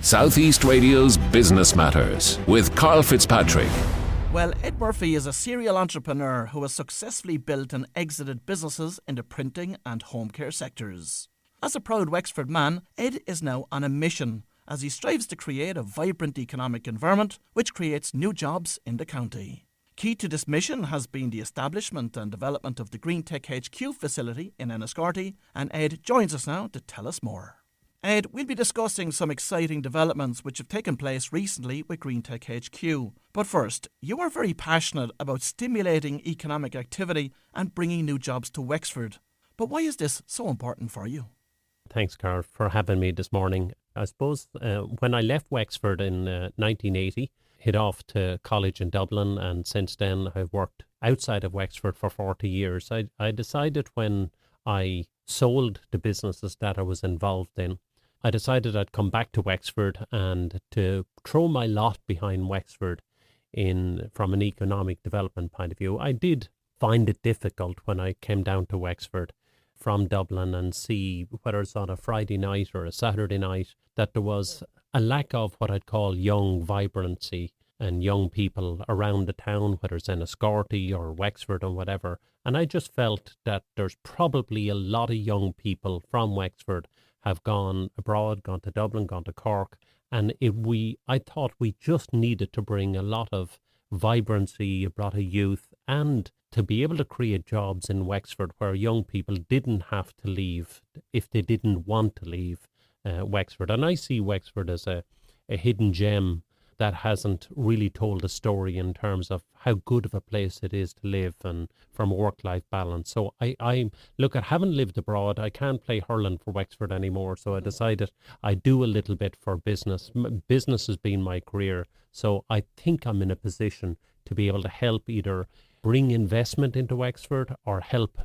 South East Radio's Business Matters with Karl Fitzpatrick. Well, Ed Murphy is a serial entrepreneur who has successfully built and exited businesses in the printing and home care sectors. As a proud Wexford man, Ed is now on a mission as he strives to create a vibrant economic environment which creates new jobs in the county. Key to this mission has been the establishment and development of the Greentech HQ facility in Enniscorthy, and Ed joins us now to tell us more. Ed, we'll be discussing some exciting developments which have taken place recently with Greentech HQ. But first, you are very passionate about stimulating economic activity and bringing new jobs to Wexford. But why is this so important for you? Thanks, Karl, for having me this morning. I suppose when I left Wexford in 1980, hit off to college in Dublin, and since then I've worked outside of Wexford for 40 years. I decided when I sold the businesses that I was involved in, I decided I'd come back to Wexford and to throw my lot behind Wexford from an economic development point of view. I did find it difficult when I came down to Wexford from Dublin and see, whether it's on a Friday night or a Saturday night, that there was a lack of what I'd call young vibrancy and young people around the town, whether it's Enniscorthy or Wexford or whatever. And I just felt that there's probably a lot of young people from Wexford have gone abroad, gone to Dublin, gone to Cork, and I thought we just needed to bring a lot of vibrancy, a lot of youth, and to be able to create jobs in Wexford where young people didn't have to leave if they didn't want to leave Wexford. And I see Wexford as a hidden gem that hasn't really told a story in terms of how good of a place it is to live and from a work-life balance. So I haven't lived abroad. I can't play hurling for Wexford anymore. So I decided I'd do a little bit for business. Business has been my career. So I think I'm in a position to be able to help either bring investment into Wexford or help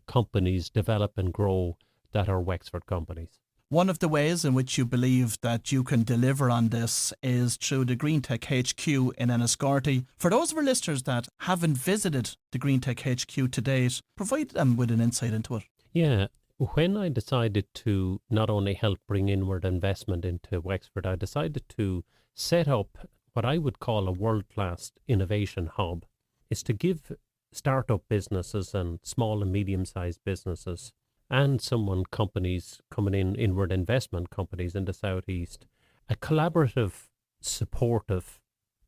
companies develop and grow that are Wexford companies. One of the ways in which you believe that you can deliver on this is through the Greentech HQ in Enniscorthy. For those of our listeners that haven't visited the Greentech HQ to date, provide them with an insight into it. Yeah, when I decided to not only help bring inward investment into Wexford, I decided to set up what I would call a world-class innovation hub. Is to give startup businesses and small and medium-sized businesses and companies coming in, inward investment companies in the Southeast, a collaborative, supportive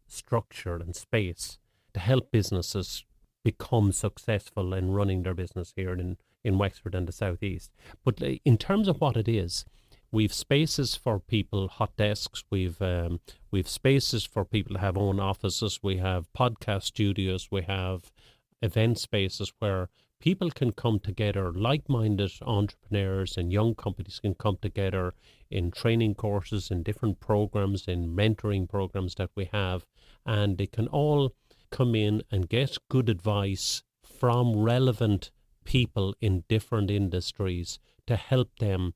structure and space to help businesses become successful in running their business here in Wexford and the Southeast. But in terms of what it is, we've spaces for people, hot desks. We've spaces for people to have own offices. We have podcast studios. We have event spaces where people can come together, like-minded entrepreneurs and young companies can come together in training courses, in different programs, in mentoring programs that we have, and they can all come in and get good advice from relevant people in different industries to help them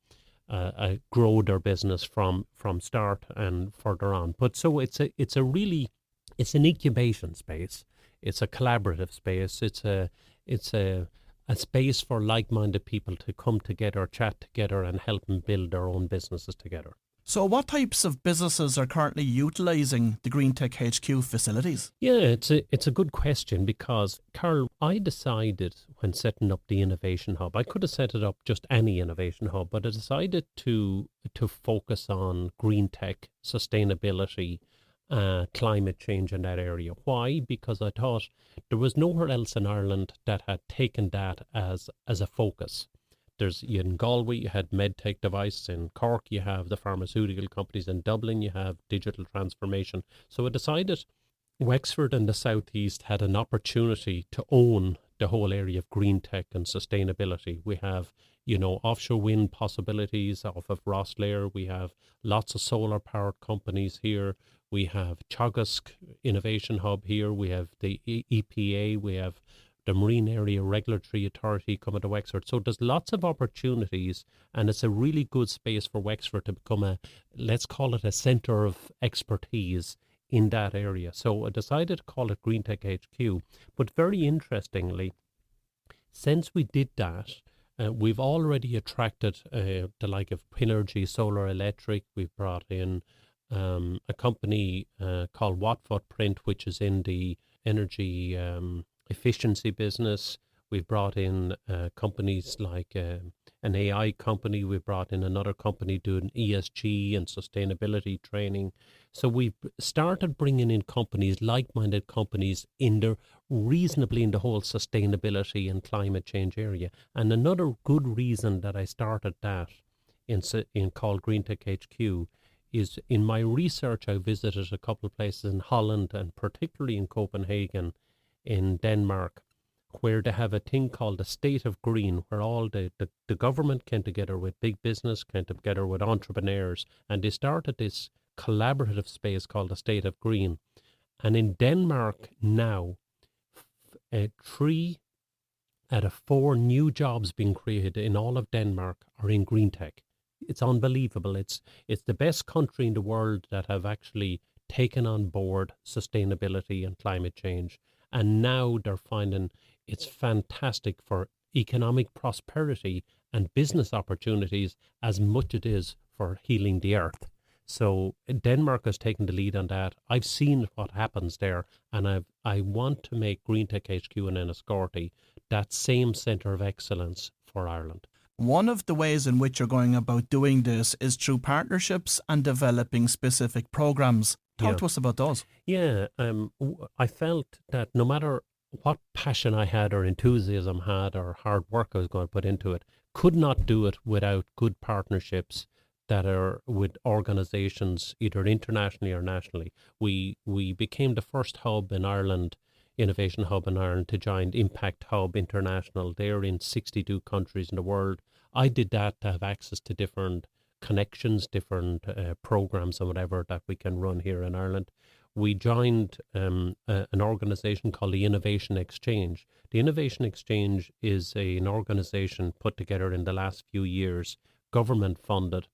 grow their business from start and further on. But so it's an incubation space. It's a collaborative space. It's a space for like-minded people to come together, chat together, and help them build their own businesses together. So what types of businesses are currently utilising the Greentech HQ facilities? Yeah, it's a good question because, Karl, I decided when setting up the Innovation Hub, I could have set it up just any Innovation Hub, but I decided to focus on green tech, sustainability, climate change in that area. Why? Because I thought there was nowhere else in Ireland that had taken that as a focus. In Galway, you had medtech devices. In Cork, you have the pharmaceutical companies. In Dublin, you have digital transformation. So I decided Wexford and the Southeast had an opportunity to own the whole area of green tech and sustainability. We have, offshore wind possibilities off of Rosslare. We have lots of solar powered companies here. We have Teagasc Innovation Hub here. We have the EPA. We have the Marine Area Regulatory Authority coming to Wexford. So there's lots of opportunities, and it's a really good space for Wexford to become let's call it a centre of expertise in that area. So I decided to call it Greentech HQ. But very interestingly, since we did that, we've already attracted the like of Pinergy Solar Electric. We've brought in a company called Watt Footprint, which is in the energy efficiency business. We've brought in companies like an AI company. We've brought in another company doing ESG and sustainability training. So we've started bringing in companies, like-minded companies, reasonably in the whole sustainability and climate change area. And another good reason that I started that in called Greentech HQ is in my research. I visited a couple of places in Holland and particularly in Copenhagen, in Denmark, where they have a thing called the State of Green, where all the government came together with big business, came together with entrepreneurs, and they started this collaborative space called the State of Green. And in Denmark now, 3 out of 4 new jobs being created in all of Denmark are in Greentech. It's unbelievable. It's the best country in the world that have actually taken on board sustainability and climate change. And now they're finding it's fantastic for economic prosperity and business opportunities as much it is for healing the earth. So Denmark has taken the lead on that. I've seen what happens there, and I want to make Greentech HQ in Enniscorthy that same centre of excellence for Ireland. One of the ways in which you're going about doing this is through partnerships and developing specific programs. Talk to us about those. Yeah, I felt that no matter what passion I had or enthusiasm had or hard work I was going to put into it, could not do it without good partnerships that are with organisations either internationally or nationally. We became the first hub in Ireland, innovation hub in Ireland, to join Impact Hub International. They're in 62 countries in the world. I did that to have access to different connections, different programs and whatever that we can run here in Ireland. We joined an organisation called the Innovation Exchange. The Innovation Exchange is an organisation put together in the last few years, government funded,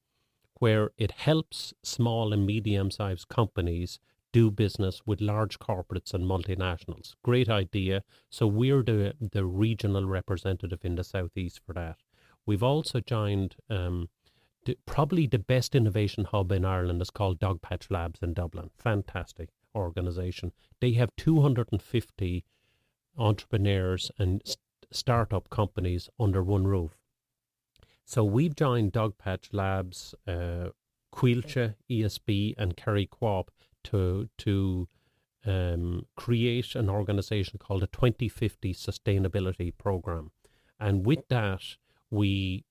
where it helps small and medium-sized companies do business with large corporates and multinationals. Great idea. So we're the regional representative in the southeast for that. We've also joined probably the best innovation hub in Ireland is called Dogpatch Labs in Dublin. Fantastic organisation. They have 250 entrepreneurs and startup companies under one roof. So we've joined Dogpatch Labs, Quilcha, ESB and Kerry Co-op to create an organisation called the 2050 Sustainability Programme. And with that, we're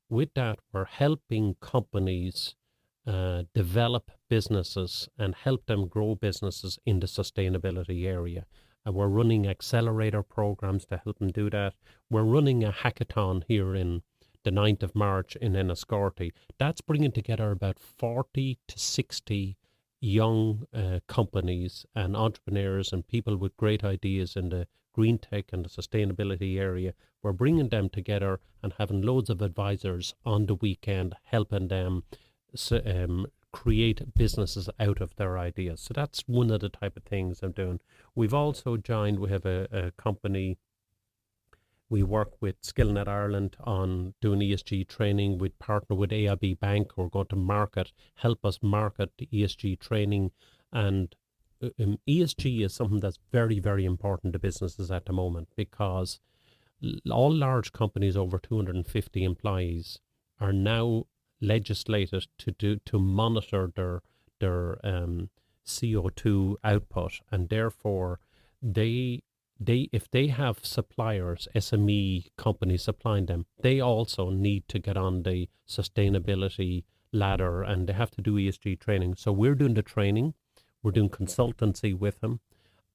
helping companies develop businesses and help them grow businesses in the sustainability area. And we're running accelerator programs to help them do that. We're running a hackathon here in the 9th of March in Enniscorthy. That's bringing together about 40 to 60 young companies and entrepreneurs and people with great ideas in the green tech and the sustainability area. We're bringing them together and having loads of advisors on the weekend helping them create businesses out of their ideas. So that's one of the type of things I'm doing. We've also joined, we have a company, we work with SkillNet Ireland on doing ESG training. We partner with AIB Bank who are going to help us market the ESG training. And ESG is something that's very, very important to businesses at the moment, because all large companies over 250 employees are now legislated to monitor their CO2 output, and therefore they if they have suppliers, SME companies supplying them, they also need to get on the sustainability ladder and they have to do ESG training. So we're doing the training, we're doing consultancy with them,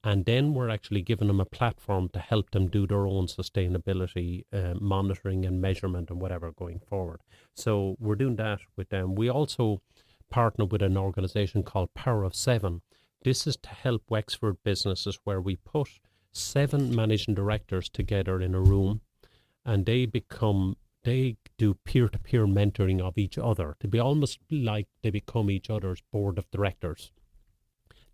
and then we're actually giving them a platform to help them do their own sustainability monitoring and measurement and whatever going forward. So we're doing that with them. We also partner with an organisation called Power of 7. This is to help Wexford businesses, where we put 7 managing directors together in a room, and they do peer-to-peer mentoring of each other, to be almost like they become each other's board of directors.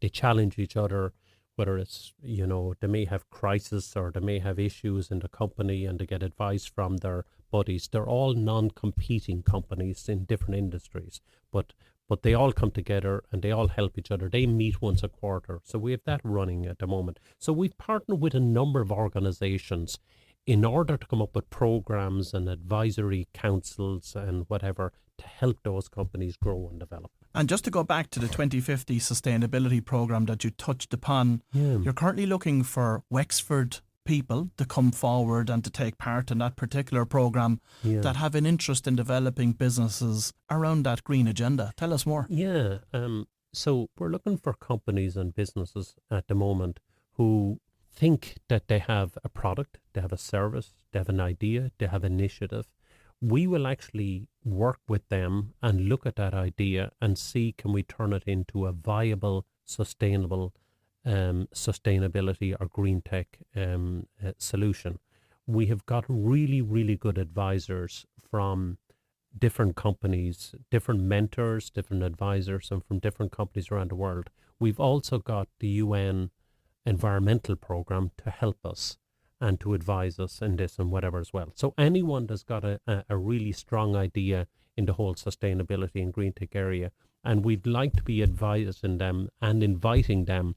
They challenge each other, whether it's, they may have crisis or they may have issues in the company, and they get advice from their buddies. They're all non-competing companies in different industries, but but they all come together and they all help each other. They meet once a quarter. So we have that running at the moment. So we've partnered with a number of organizations in order to come up with programs and advisory councils and whatever to help those companies grow and develop. And just to go back to the 2050 sustainability programme that you touched upon, you're currently looking for Wexford people to come forward and to take part in that particular programme that have an interest in developing businesses around that green agenda. Tell us more. Yeah, so we're looking for companies and businesses at the moment who think that they have a product, they have a service, they have an idea, they have initiative. We will actually work with them and look at that idea and see, can we turn it into a viable, sustainable sustainability or green tech solution. We have got really, really good advisors from different companies, different mentors, different advisors, and from different companies around the world. We've also got the UN environmental program to help us and to advise us in this and whatever as well. So anyone that's got a really strong idea in the whole sustainability and green tech area, and we'd like to be advising them and inviting them,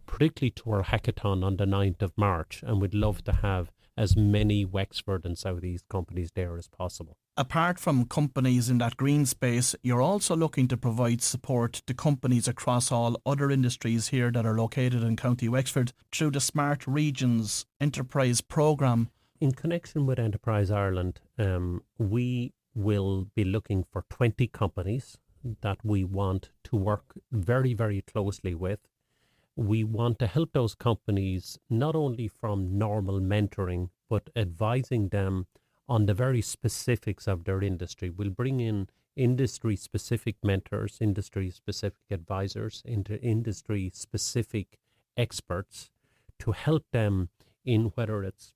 particularly to our hackathon on the 9th of March, and we'd love to have as many Wexford and South East companies there as possible. Apart from companies in that green space, you're also looking to provide support to companies across all other industries here that are located in County Wexford through the Smart Regions Enterprise Programme. In connection with Enterprise Ireland, we will be looking for 20 companies that we want to work very, very closely with. We want to help those companies not only from normal mentoring, but advising them on the very specifics of their industry. We'll bring in industry-specific mentors, industry-specific advisors, industry-specific experts to help them in whether it's,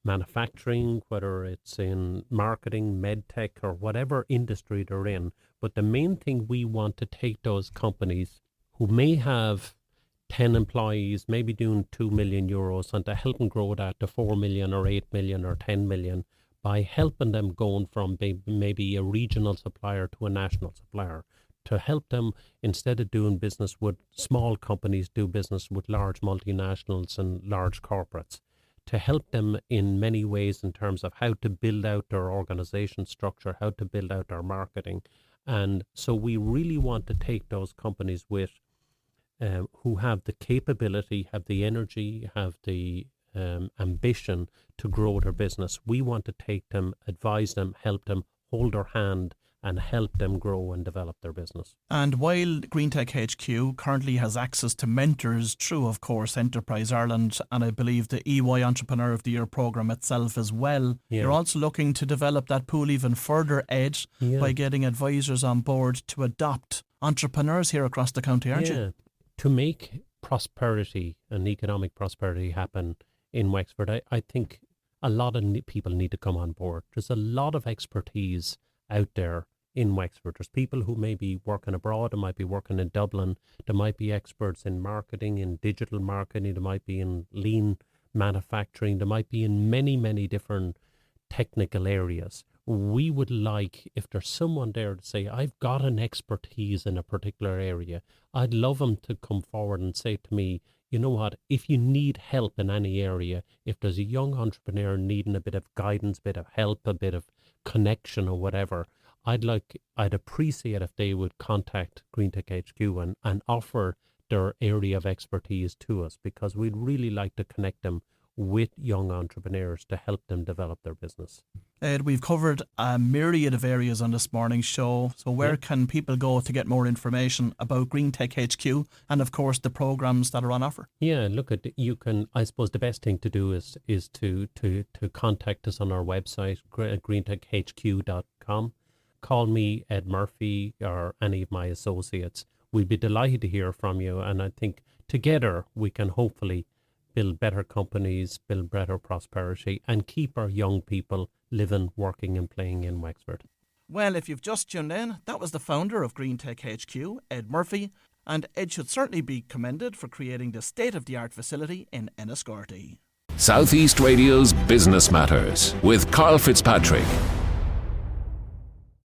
manufacturing, whether it's in marketing, medtech, or whatever industry they're in. But the main thing, we want to take those companies who may have 10 employees, maybe doing 2 million euros, and to help them grow that to 4 million or 8 million or 10 million by helping them going from maybe a regional supplier to a national supplier, to help them, instead of doing business with small companies, do business with large multinationals and large corporates, to help them in many ways in terms of how to build out their organization structure, how to build out their marketing. And so we really want to take those companies with who have the capability, have the energy, have the ambition to grow their business. We want to take them, advise them, help them, hold their hand, and help them grow and develop their business. And while Greentech HQ currently has access to mentors through, of course, Enterprise Ireland, and I believe the EY Entrepreneur of the Year programme itself as well, you're also looking to develop that pool even further, Ed, by getting advisors on board to adopt entrepreneurs here across the county, aren't you? To make prosperity and economic prosperity happen in Wexford, I think a lot of people need to come on board. There's a lot of expertise out there in Wexford. There's people who may be working abroad, they might be working in Dublin, there might be experts in marketing, in digital marketing, there might be in lean manufacturing, there might be in many, many different technical areas. We would like, if there's someone there to say, I've got an expertise in a particular area, I'd love them to come forward and say to me, you know what, if you need help in any area, if there's a young entrepreneur needing a bit of guidance, a bit of help, a bit of connection or whatever, I'd appreciate if they would contact Greentech HQ and offer their area of expertise to us, because we'd really like to connect them with young entrepreneurs to help them develop their business. Ed, we've covered a myriad of areas on this morning's show. So where can people go to get more information about Greentech HQ and, of course, the programs that are on offer? Yeah, look, you can, I suppose the best thing to do is to contact us on our website, greentechhq.com. Call me, Ed Murphy, or any of my associates. We'd be delighted to hear from you. And I think together we can hopefully build better companies, build better prosperity, and keep our young people living, working and playing in Wexford. Well, if you've just tuned in, that was the founder of Greentech HQ, Ed Murphy, and Ed should certainly be commended for creating the state-of-the-art facility in Enniscorthy. Southeast Radio's Business Matters with Karl Fitzpatrick.